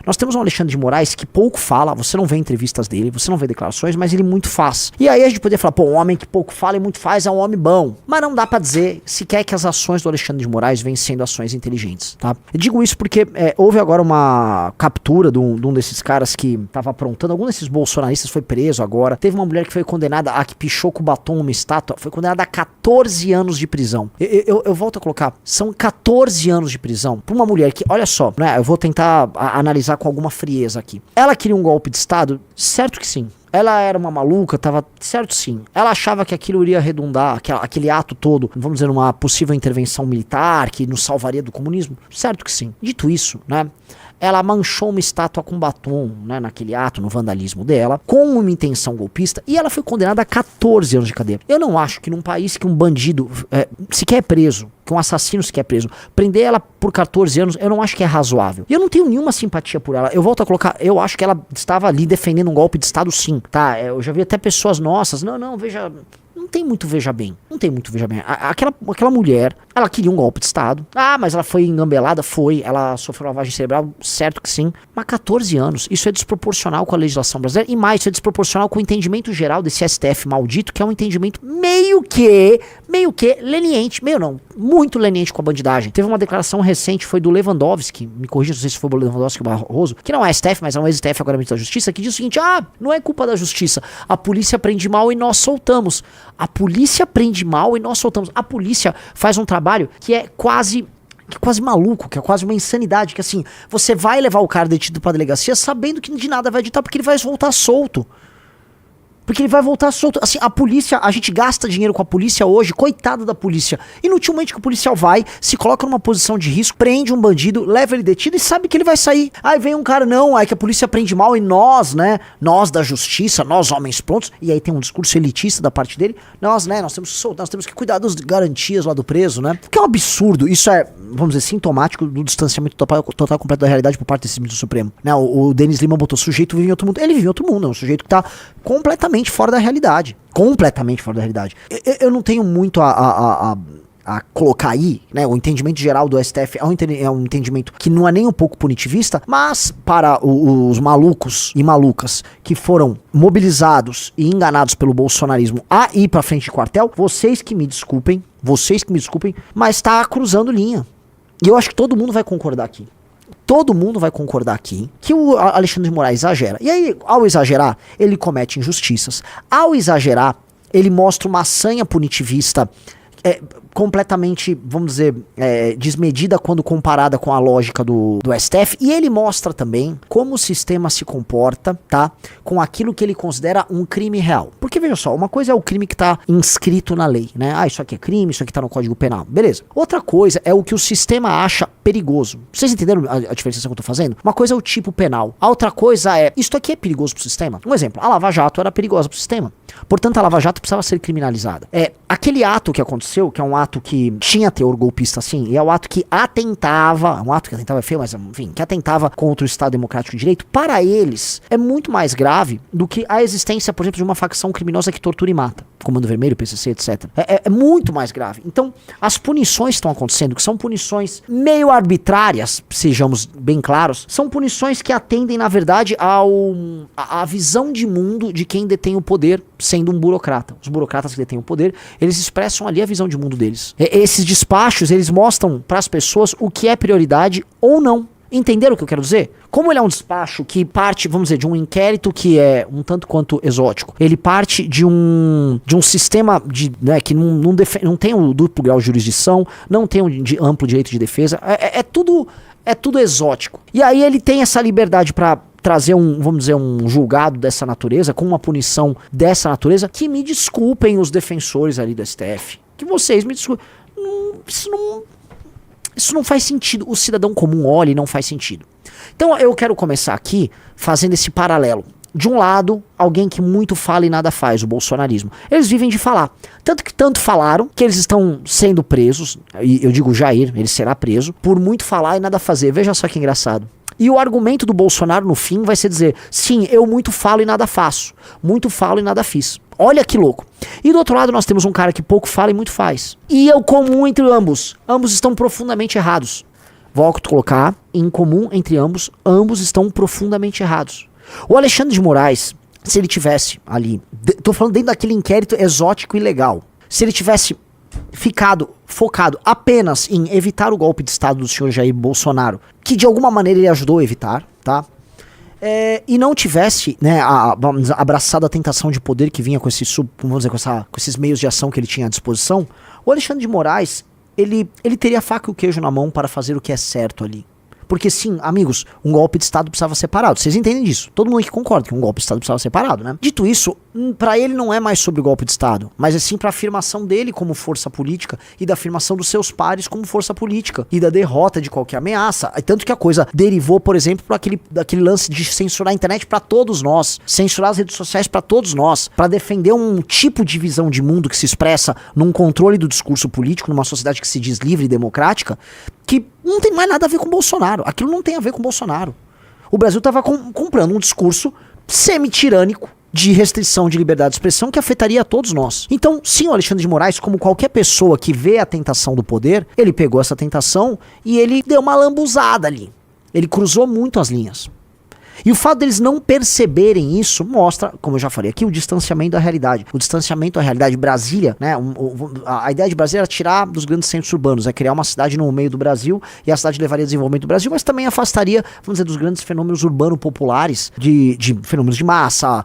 Nós temos um Alexandre de Moraes que pouco fala, você não vê entrevistas dele, você não vê declarações, mas ele muito faz. E aí a gente poderia falar, pô, um homem que pouco fala e muito faz é um homem bom. Mas não dá pra dizer sequer que as ações do Alexandre de Moraes vêm sendo ações inteligentes, tá? Eu digo isso porque houve agora uma captura de um desses caras que tava aprontando, algum desses bolsonaristas foi preso agora. Teve uma mulher que foi condenada a que pichou com batom uma estátua, foi condenada a 14 anos de prisão. Eu volto a colocar, são 14 anos de prisão pra uma mulher que, olha só, né, eu vou tentar analisar com alguma frieza aqui. Ela queria um golpe de Estado? Certo que sim. Ela era uma maluca, tava certo sim. Ela achava que aquilo iria redundar, aquele ato todo, vamos dizer, uma possível intervenção militar que nos salvaria do comunismo? Certo que sim. Dito isso, né, ela manchou uma estátua com batom, né, naquele ato, no vandalismo dela, com uma intenção golpista, e ela foi condenada a 14 anos de cadeia. Eu não acho que num país que um bandido sequer é preso, que um assassino sequer é preso, prender ela por 14 anos, eu não acho que é razoável. E eu não tenho nenhuma simpatia por ela. Eu volto a colocar, eu acho que ela estava ali defendendo um golpe de Estado sim, tá? Eu já vi até pessoas nossas, não, veja... Não tem muito veja bem. Não tem muito veja bem. Aquela mulher, ela queria um golpe de Estado. Ah, mas ela foi engambelada? Foi. Ela sofreu lavagem cerebral? Certo que sim. Mas 14 anos. Isso é desproporcional com a legislação brasileira. E mais, isso é desproporcional com o entendimento geral desse STF maldito, que é um entendimento meio que leniente. Meio não. Muito leniente com a bandidagem. Teve uma declaração recente, foi do Lewandowski. Me corrija, não sei se foi o Lewandowski Barroso. Que não é STF, mas é um ex-STF, agora ministro da Justiça, que diz o seguinte: não é culpa da Justiça. A polícia prende mal e nós soltamos. A polícia prende mal e nós soltamos. A polícia faz um trabalho que é quase maluco, que é quase uma insanidade, que assim, você vai levar o cara detido pra delegacia sabendo que de nada vai adiantar, porque ele vai voltar solto. Porque ele vai voltar solto. Assim, a polícia, a gente gasta dinheiro com a polícia hoje, coitado da polícia. Inutilmente que o policial vai, se coloca numa posição de risco, prende um bandido, leva ele detido e sabe que ele vai sair. Aí vem um cara, não, aí que a polícia prende mal e nós, né, nós da justiça, nós homens prontos, e aí tem um discurso elitista da parte dele, nós temos que cuidar das garantias lá do preso, né? Que é um absurdo. Isso é, vamos dizer, sintomático do distanciamento total completo da realidade por parte desse ministro supremo. Né? O Denis Lima botou, sujeito vive em outro mundo. Ele vive em outro mundo, é um sujeito que tá completamente fora da realidade. Completamente fora da realidade. Eu não tenho muito a colocar aí, né? O entendimento geral do STF é um entendimento que não é nem um pouco punitivista, mas para os malucos e malucas que foram mobilizados e enganados pelo bolsonarismo a ir pra frente de quartel, vocês que me desculpem, mas tá cruzando linha. E eu acho que todo mundo vai concordar aqui. Todo mundo vai concordar aqui que o Alexandre de Moraes exagera. E aí, ao exagerar, ele comete injustiças. Ao exagerar, ele mostra uma sanha punitivista completamente, vamos dizer, desmedida quando comparada com a lógica do STF. E ele mostra também como o sistema se comporta, tá? Com aquilo que ele considera um crime real. Porque, veja só, uma coisa é o crime que tá inscrito na lei, né? Isso aqui é crime, isso aqui tá no Código Penal. Beleza. Outra coisa é o que o sistema acha perigoso. Vocês entenderam a diferenciação que eu tô fazendo? Uma coisa é o tipo penal. A outra coisa é, isto aqui é perigoso pro sistema? Um exemplo, a Lava Jato era perigosa pro sistema. Portanto, a Lava Jato precisava ser criminalizada. Aquele ato que aconteceu, que é um ato que tinha teor golpista sim, e é o ato que atentava, é feio, mas enfim, que atentava contra o Estado Democrático de Direito, para eles é muito mais grave do que a existência, por exemplo, de uma facção criminosa que tortura e mata. Comando Vermelho, PCC, etc. É muito mais grave. Então, as punições que estão acontecendo, que são punições meio arbitrárias, sejamos bem claros, são punições que atendem, na verdade, à visão de mundo de quem detém o poder, sendo um burocrata. Os burocratas que detêm o poder, eles expressam ali a visão de mundo deles. Esses despachos, eles mostram para as pessoas o que é prioridade ou não. Entenderam o que eu quero dizer? Como ele é um despacho que parte, vamos dizer, de um inquérito que é um tanto quanto exótico, ele parte de um sistema que não tem um duplo grau de jurisdição, não tem um amplo direito de defesa, é tudo exótico. E aí ele tem essa liberdade para trazer um julgado dessa natureza, com uma punição dessa natureza, que me desculpem os defensores ali do STF, que vocês me desculpem, isso não faz sentido. O cidadão comum olha e não faz sentido. Então eu quero começar aqui fazendo esse paralelo. De um lado, alguém que muito fala e nada faz, o bolsonarismo. Eles vivem de falar. Tanto que tanto falaram que eles estão sendo presos, e eu digo Jair, ele será preso, por muito falar e nada fazer. Veja só que engraçado. E o argumento do Bolsonaro no fim vai ser dizer, sim, eu muito falo e nada faço. Muito falo e nada fiz. Olha que louco. E do outro lado nós temos um cara que pouco fala e muito faz. E é o comum entre ambos. Ambos estão profundamente errados. volto a colocar, em comum entre ambos estão profundamente errados. O Alexandre de Moraes, se ele tivesse ali, tô falando dentro daquele inquérito exótico e legal, se ele tivesse ficado focado apenas em evitar o golpe de Estado do senhor Jair Bolsonaro, que de alguma maneira ele ajudou a evitar, tá? E não tivesse, né, abraçado a tentação de poder que vinha com vamos dizer, com esses meios de ação que ele tinha à disposição, o Alexandre de Moraes, ele teria a faca e o queijo na mão para fazer o que é certo ali. Porque sim, amigos, um golpe de Estado precisava ser parado. Vocês entendem disso? Todo mundo aqui concorda que um golpe de Estado precisava ser parado, né? Dito isso, pra ele não é mais sobre o golpe de Estado, mas é sim pra afirmação dele como força política e da afirmação dos seus pares como força política e da derrota de qualquer ameaça. Tanto que a coisa derivou, por exemplo, para daquele lance de censurar a internet pra todos nós, censurar as redes sociais pra todos nós, pra defender um tipo de visão de mundo que se expressa num controle do discurso político, numa sociedade que se diz livre e democrática, que não tem mais nada a ver com Bolsonaro. Aquilo não tem a ver com Bolsonaro. O Brasil estava comprando um discurso semi-tirânico de restrição de liberdade de expressão que afetaria a todos nós. Então, sim, o Alexandre de Moraes, como qualquer pessoa que vê a tentação do poder, ele pegou essa tentação e ele deu uma lambuzada ali. Ele cruzou muito as linhas. E o fato deles não perceberem isso mostra, como eu já falei aqui, o distanciamento da realidade. O distanciamento da realidade. Brasília, né? A ideia de Brasília era tirar dos grandes centros urbanos, é criar uma cidade no meio do Brasil, e a cidade levaria ao desenvolvimento do Brasil, mas também afastaria, vamos dizer, dos grandes fenômenos urbano-populares, de fenômenos de massa,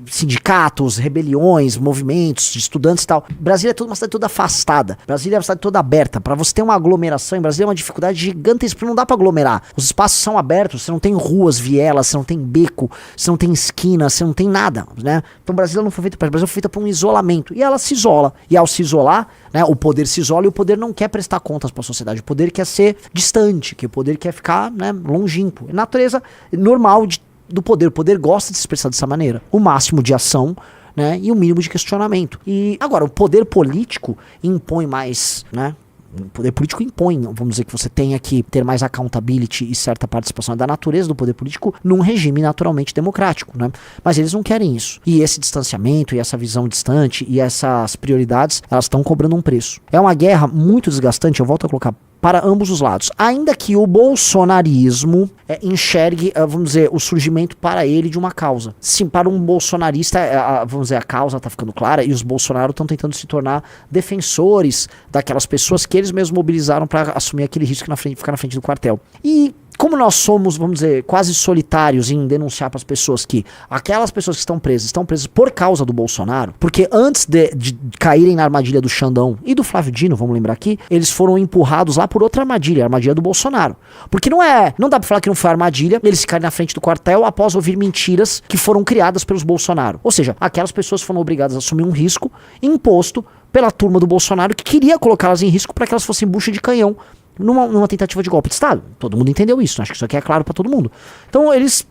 sindicatos, rebeliões, movimentos, de estudantes e tal. Brasília é uma cidade toda afastada. Brasília é uma cidade toda aberta. Para você ter uma aglomeração em Brasília é uma dificuldade gigantesca, porque não dá para aglomerar. Os espaços são abertos, você não tem ruas, vielas, você não tem beco, você não tem esquina, você não tem nada, né? Então Brasília não foi feita para isso, Brasília foi feita para um isolamento. E ela se isola. E ao se isolar, né, o poder se isola e o poder não quer prestar contas para a sociedade. O poder quer ser distante, que o poder quer ficar, né, longínquo. É natureza normal do poder. O poder gosta de se expressar dessa maneira. O máximo de ação, né, e o mínimo de questionamento. E agora, o poder político impõe mais, né? O poder político impõe, vamos dizer, que você tenha que ter mais accountability e certa participação da natureza do poder político num regime naturalmente democrático, né? Mas eles não querem isso. E esse distanciamento, e essa visão distante, e essas prioridades, elas estão cobrando um preço. É uma guerra muito desgastante, eu volto a colocar, para ambos os lados. Ainda que o bolsonarismo enxergue, vamos dizer, o surgimento para ele de uma causa. Sim, para um bolsonarista, vamos dizer, a causa está ficando clara e os Bolsonaro estão tentando se tornar defensores daquelas pessoas que eles mesmos mobilizaram para assumir aquele risco de ficar na frente do quartel. E como nós somos, vamos dizer, quase solitários em denunciar para as pessoas que aquelas pessoas que estão presas por causa do Bolsonaro, porque antes de caírem na armadilha do Xandão e do Flávio Dino, vamos lembrar aqui, eles foram empurrados lá por outra armadilha, a armadilha do Bolsonaro. Porque não dá para falar que não foi armadilha eles ficarem na frente do quartel após ouvir mentiras que foram criadas pelos Bolsonaro. Ou seja, aquelas pessoas foram obrigadas a assumir um risco imposto pela turma do Bolsonaro que queria colocá-las em risco para que elas fossem bucha de canhão numa tentativa de golpe de Estado. Todo mundo entendeu isso, acho que isso aqui é claro para todo mundo. Então eles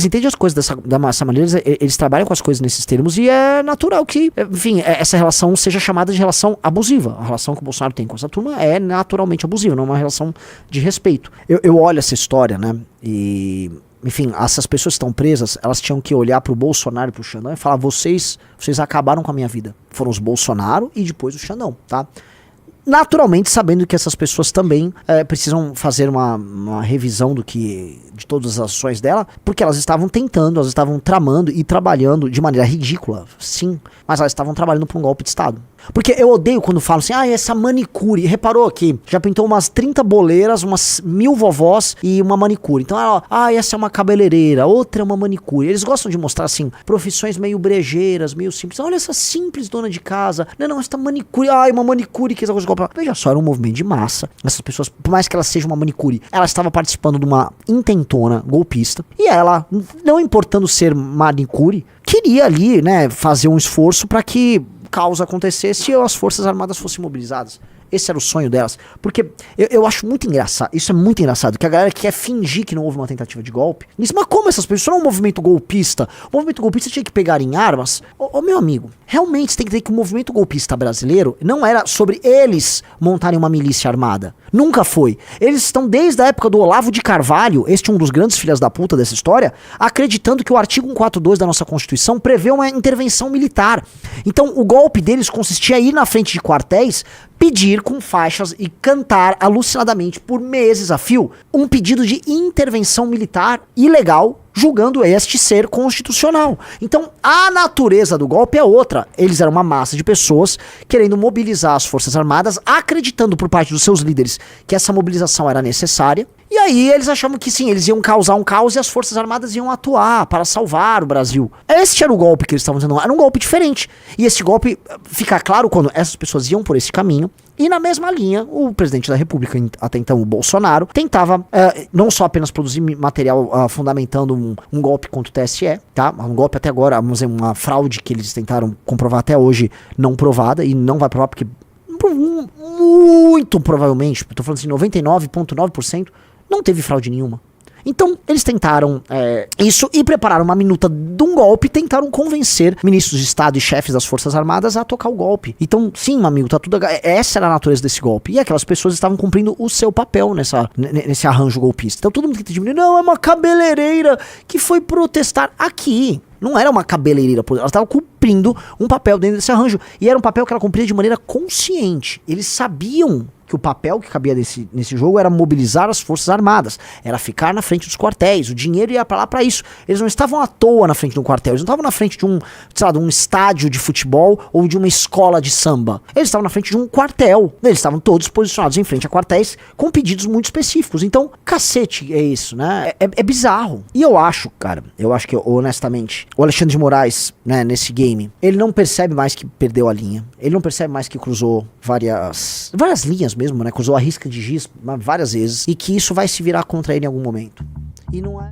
entendem as coisas dessa maneira, eles trabalham com as coisas nesses termos e é natural que, enfim, essa relação seja chamada de relação abusiva. A relação que o Bolsonaro tem com essa turma é naturalmente abusiva, não é uma relação de respeito. Eu olho essa história, né, e... Enfim, essas pessoas que estão presas, elas tinham que olhar pro Bolsonaro e pro Xandão e falar, vocês acabaram com a minha vida. Foram os Bolsonaro e depois o Xandão, tá? Naturalmente sabendo que essas pessoas também precisam fazer uma revisão de todas as ações dela, porque elas estavam tramando e trabalhando de maneira ridícula, sim, mas elas estavam trabalhando para um golpe de Estado. Porque eu odeio quando falam assim, essa manicure, reparou aqui, já pintou umas 30 boleiras, umas 1000 vovós e uma manicure. Então essa é uma cabeleireira, outra é uma manicure. Eles gostam de mostrar, assim, profissões meio brejeiras, meio simples. Olha essa simples dona de casa, não, essa manicure, uma manicure que essa coisa. Veja só, era um movimento de massa. Essas pessoas, por mais que ela seja uma manicure, ela estava participando de uma intentona golpista, e ela, não importando ser manicure, queria ali, né, fazer um esforço para que causa acontecesse e as forças armadas fossem mobilizadas. Esse era o sonho delas. Porque eu acho muito engraçado, isso é muito engraçado, que a galera quer fingir que não houve uma tentativa de golpe. Mas como essas pessoas? Isso não é um movimento golpista. O movimento golpista tinha que pegar em armas. Meu amigo, realmente você tem que dizer que o movimento golpista brasileiro não era sobre eles montarem uma milícia armada. Nunca foi. Eles estão desde a época do Olavo de Carvalho, este é um dos grandes filhas da puta dessa história, acreditando que o artigo 142 da nossa Constituição prevê uma intervenção militar. Então o golpe deles consistia em ir na frente de quartéis, pedir com faixas e cantar alucinadamente por meses a fio um pedido de intervenção militar ilegal, julgando este ser constitucional. Então, a natureza do golpe é outra. Eles eram uma massa de pessoas querendo mobilizar as Forças Armadas, acreditando por parte dos seus líderes que essa mobilização era necessária. E aí eles achavam que sim, eles iam causar um caos e as Forças Armadas iam atuar para salvar o Brasil. Este era o golpe que eles estavam dizendo. Era um golpe diferente. E esse golpe fica claro quando essas pessoas iam por esse caminho. E na mesma linha, o presidente da República, até então o Bolsonaro, tentava não só apenas produzir material fundamentando um golpe contra o TSE, tá? Um golpe até agora, vamos dizer, uma fraude que eles tentaram comprovar até hoje, não provada, e não vai provar porque muito provavelmente, tô falando assim, 99,9%, não teve fraude nenhuma. Então, eles tentaram isso e prepararam uma minuta de um golpe e tentaram convencer ministros de Estado e chefes das Forças Armadas a tocar o golpe. Então, sim, meu amigo, tá tudo... Essa era a natureza desse golpe. E aquelas pessoas estavam cumprindo o seu papel nesse arranjo golpista. Então, todo mundo que diz, não, é uma cabeleireira que foi protestar aqui. Não era uma cabeleireira, ela estava cumprindo um papel dentro desse arranjo. E era um papel que ela cumpria de maneira consciente. Eles sabiam que o papel que cabia nesse jogo era mobilizar as Forças Armadas, era ficar na frente dos quartéis, o dinheiro ia pra lá pra isso. Eles não estavam à toa na frente de um quartel, eles não estavam na frente de de um estádio de futebol ou de uma escola de samba. Eles estavam na frente de um quartel. Eles estavam todos posicionados em frente a quartéis com pedidos muito específicos. Então, cacete é isso, né? É bizarro. E eu acho, cara, que honestamente, o Alexandre de Moraes, né, nesse game, ele não percebe mais que perdeu a linha. Ele não percebe mais que cruzou várias linhas mesmo, né? Cruzou a risca de giz várias vezes e que isso vai se virar contra ele em algum momento. E não é...